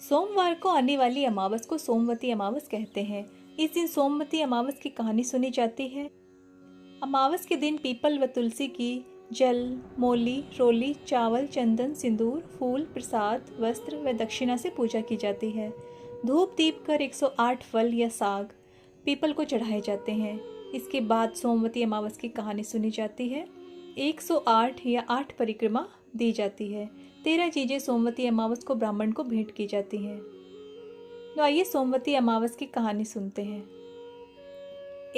सोमवार को आने वाली अमावस को सोमवती अमावस कहते हैं। इस दिन सोमवती अमावस की कहानी सुनी जाती है। अमावस के दिन पीपल व तुलसी की जल, मोली, रोली, चावल, चंदन, सिंदूर, फूल, प्रसाद, वस्त्र व दक्षिणा से पूजा की जाती है। धूप दीप कर 108 फल या साग पीपल को चढ़ाए जाते हैं। इसके बाद सोमवती अमावस की कहानी सुनी जाती है। 108 या 8 परिक्रमा दी जाती है। 13 चीजें सोमवती अमावस को ब्राह्मण को भेंट की जाती हैं। तो आइए सोमवती अमावस की कहानी सुनते हैं।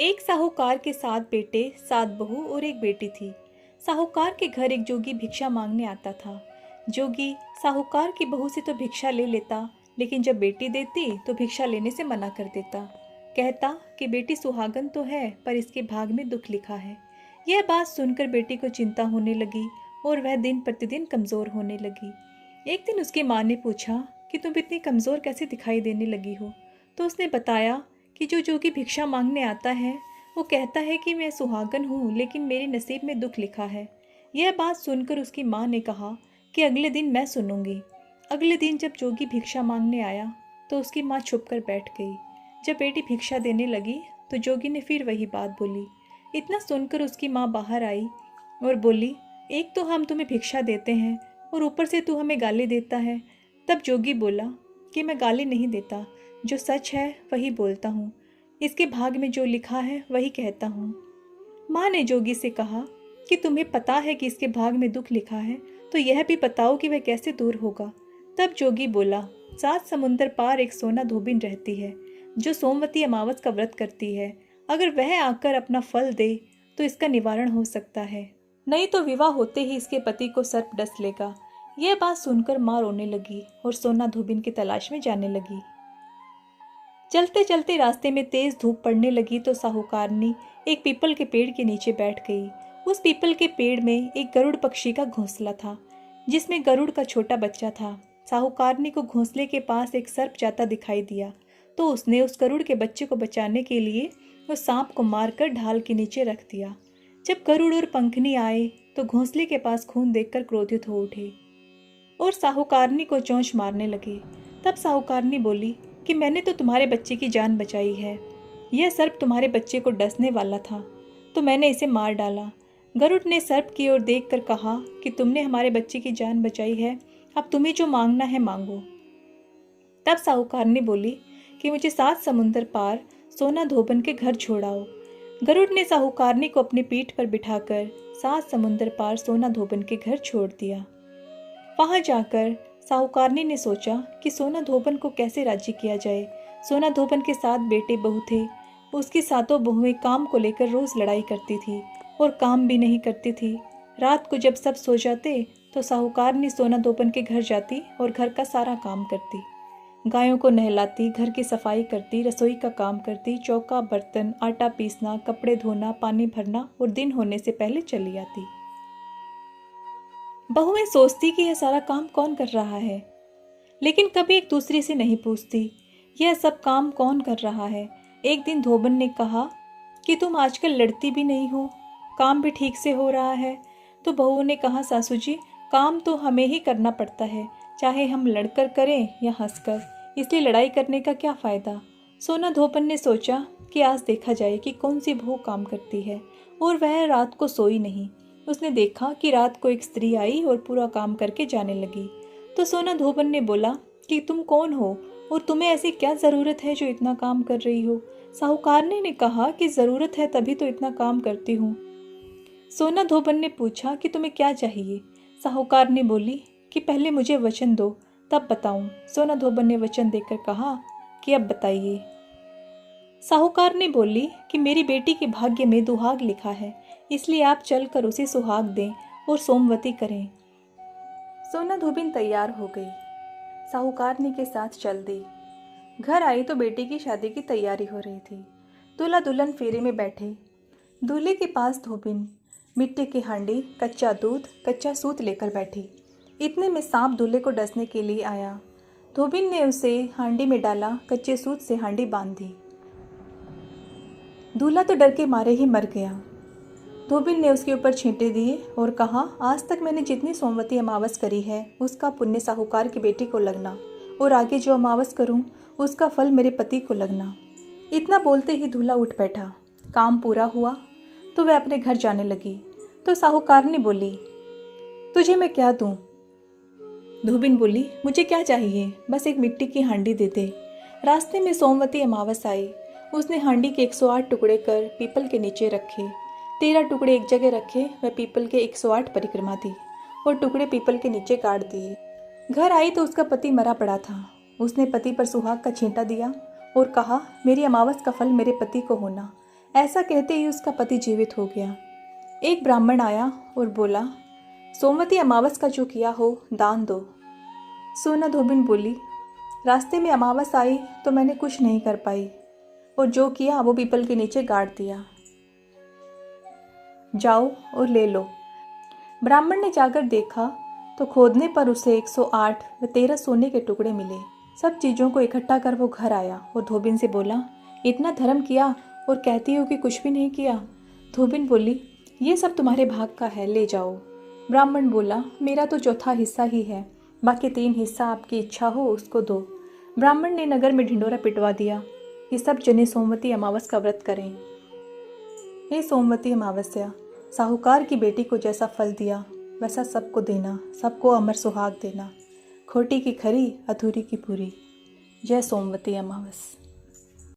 एक साहूकार के 7 बेटे, 7 बहू और एक बेटी थी। साहूकार के घर एक जोगी भिक्षा मांगने आता था। जोगी साहूकार की बहू से तो भिक्षा ले लेता, लेकिन जब बेटी देती तो भिक्षा लेने से मना कर देता। कहता कि बेटी सुहागन तो है, पर इसके भाग में दुख लिखा है। यह बात सुनकर बेटी को चिंता होने लगी और वह दिन प्रतिदिन कमज़ोर होने लगी। एक दिन उसकी माँ ने पूछा कि तुम इतनी कमज़ोर कैसे दिखाई देने लगी हो। तो उसने बताया कि जो जोगी भिक्षा मांगने आता है वो कहता है कि मैं सुहागन हूँ, लेकिन मेरे नसीब में दुख लिखा है। यह बात सुनकर उसकी माँ ने कहा कि अगले दिन मैं सुनूंगी। अगले दिन जब जोगी भिक्षा मांगने आया तो उसकी माँ छुप कर बैठ गई। जब बेटी भिक्षा देने लगी तो जोगी ने फिर वही बात बोली। इतना सुनकर उसकी माँ बाहर आई और बोली, एक तो हम तुम्हें भिक्षा देते हैं और ऊपर से तू हमें गाली देता है। तब जोगी बोला कि मैं गाली नहीं देता, जो सच है वही बोलता हूँ। इसके भाग में जो लिखा है वही कहता हूँ। माँ ने जोगी से कहा कि तुम्हें पता है कि इसके भाग में दुख लिखा है, तो यह भी बताओ कि वह कैसे दूर होगा। तब जोगी बोला, 7 समुंदर पार एक सोना धोबिन रहती है, जो सोमवती अमावस का व्रत करती है। अगर वह आकर अपना फल दे तो इसका निवारण हो सकता है, नहीं तो विवाह होते ही इसके पति को सर्प डस लेगा। यह बात सुनकर माँ रोने लगी और सोना धोबिन की तलाश में जाने लगी। चलते चलते रास्ते में तेज धूप पड़ने लगी तो साहूकारनी एक पीपल के पेड़ के नीचे बैठ गई। उस पीपल के पेड़ में एक गरुड़ पक्षी का घोंसला था, जिसमें गरुड़ का छोटा बच्चा था। साहूकारनी को घोंसले के पास एक सर्प जाता दिखाई दिया, तो उसने उस गरुड़ के बच्चे को बचाने के लिए उस सांप को मारकर ढाल के नीचे रख दिया। जब गरुड़ और पंखनी आए तो घोंसले के पास खून देखकर क्रोधित हो उठे और साहूकारनी को चोंच मारने लगे। तब साहूकारनी बोली कि मैंने तो तुम्हारे बच्चे की जान बचाई है। यह सर्प तुम्हारे बच्चे को डसने वाला था, तो मैंने इसे मार डाला। गरुड़ ने सर्प की ओर देखकर कहा कि तुमने हमारे बच्चे की जान बचाई है, अब तुम्हें जो मांगना है मांगो। तब साहूकारनी बोली कि मुझे 7 समुंदर पार सोना धोबन के घर छोड़ाओ। गरुड़ ने साहूकारनी को अपनी पीठ पर बिठाकर 7 समुंदर पार सोना धोबन के घर छोड़ दिया। वहां जाकर साहूकारनी ने सोचा कि सोना धोबन को कैसे राजी किया जाए। सोना धोबन के 7 बेटे बहू थे। उसकी 7 बहुएं काम को लेकर रोज लड़ाई करती थी और काम भी नहीं करती थी। रात को जब सब सो जाते तो साहूकारनी सोना धोबन के घर जाती और घर का सारा काम करती। गायों को नहलाती, घर की सफाई करती, रसोई का काम करती, चौका बर्तन, आटा पीसना, कपड़े धोना, पानी भरना और दिन होने से पहले चली आती। बहुएं सोचती कि यह सारा काम कौन कर रहा है, लेकिन कभी एक दूसरे से नहीं पूछती यह सब काम कौन कर रहा है। एक दिन धोबन ने कहा कि तुम आजकल लड़ती भी नहीं हो, काम भी ठीक से हो रहा है। तो बहुओं ने कहा, सासू जी, काम तो हमें ही करना पड़ता है, चाहे हम लड़कर करें या हंसकर, इसलिए लड़ाई करने का क्या फ़ायदा। सोना धोबन ने सोचा कि आज देखा जाए कि कौन सी बहू काम करती है, और वह रात को सोई नहीं। उसने देखा कि रात को एक स्त्री आई और पूरा काम करके जाने लगी। तो सोना धोबन ने बोला कि तुम कौन हो और तुम्हें ऐसी क्या ज़रूरत है जो इतना काम कर रही हो। साहूकारनी ने कहा कि ज़रूरत है तभी तो इतना काम करती हूँ। सोना धोबन ने पूछा कि तुम्हें क्या चाहिए। साहूकारनी बोली कि पहले मुझे वचन दो, तब बताऊं। सोना धोबन ने वचन देकर कहा कि अब बताइए। साहूकारनी बोली कि मेरी बेटी के भाग्य में दुहाग लिखा है, इसलिए आप चलकर उसे सुहाग दें और सोमवती करें। सोना धोबिन तैयार हो गई, साहूकारनी के साथ चल दी। घर आई तो बेटी की शादी की तैयारी हो रही थी। दूल्हा दुल्हन फेरे में बैठे। दूल्हे के पास धोबिन मिट्टी की हांडी, कच्चा दूध, कच्चा सूत लेकर बैठी। इतने में सांप दूल्हे को डसने के लिए आया। धोबिन ने उसे हांडी में डाला, कच्चे सूत से हांडी बांध दी। दूल्हा तो डर के मारे ही मर गया। धोबिन ने उसके ऊपर छींटे दिए और कहा, आज तक मैंने जितनी सोमवती अमावस करी है उसका पुण्य साहूकार की बेटी को लगना, और आगे जो अमावस करूं उसका फल मेरे पति को लगना। इतना बोलते ही दूल्हा उठ बैठा। काम पूरा हुआ तो वह अपने घर जाने लगी तो साहूकारनी बोली, तुझे मैं क्या दूं? धोबिन बोली, मुझे क्या चाहिए, बस एक मिट्टी की हांडी दे दे। रास्ते में सोमवती अमावस आई। उसने हांडी के 108 टुकड़े कर पीपल के नीचे रखे। 13 टुकड़े एक जगह रखे, वह पीपल के 108 परिक्रमा दी और टुकड़े पीपल के नीचे गाड़ दिए। घर आई तो उसका पति मरा पड़ा था। उसने पति पर सुहाग का छींटा दिया और कहा, मेरी अमावस का फल मेरे पति को होना। ऐसा कहते ही उसका पति जीवित हो गया। एक ब्राह्मण आया और बोला, सोमवती अमावस का जो किया हो दान दो। सोना धोबिन बोली, रास्ते में अमावस आई तो मैंने कुछ नहीं कर पाई और जो किया वो पीपल के नीचे गाड़ दिया। जाओ और ले लो। ब्राह्मण ने जाकर देखा तो खोदने पर उसे 108 व 13 सोने के टुकड़े मिले। सब चीज़ों को इकट्ठा कर वो घर आया और धोबिन से बोला, इतना धर्म किया और कहती हो कि कुछ भी नहीं किया। धोबिन बोली, ये सब तुम्हारे भाग का है, ले जाओ। ब्राह्मण बोला, मेरा तो चौथा हिस्सा ही है, बाकी 3 हिस्सा आपकी इच्छा हो उसको दो। ब्राह्मण ने नगर में ढिंडोरा पिटवा दिया कि सब जने सोमवती अमावस का व्रत करें। हे सोमवती अमावस्या, साहूकार की बेटी को जैसा फल दिया वैसा सबको देना, सबको अमर सुहाग देना। खोटी की खरी, अधूरी की पूरी। जय सोमवती अमावस।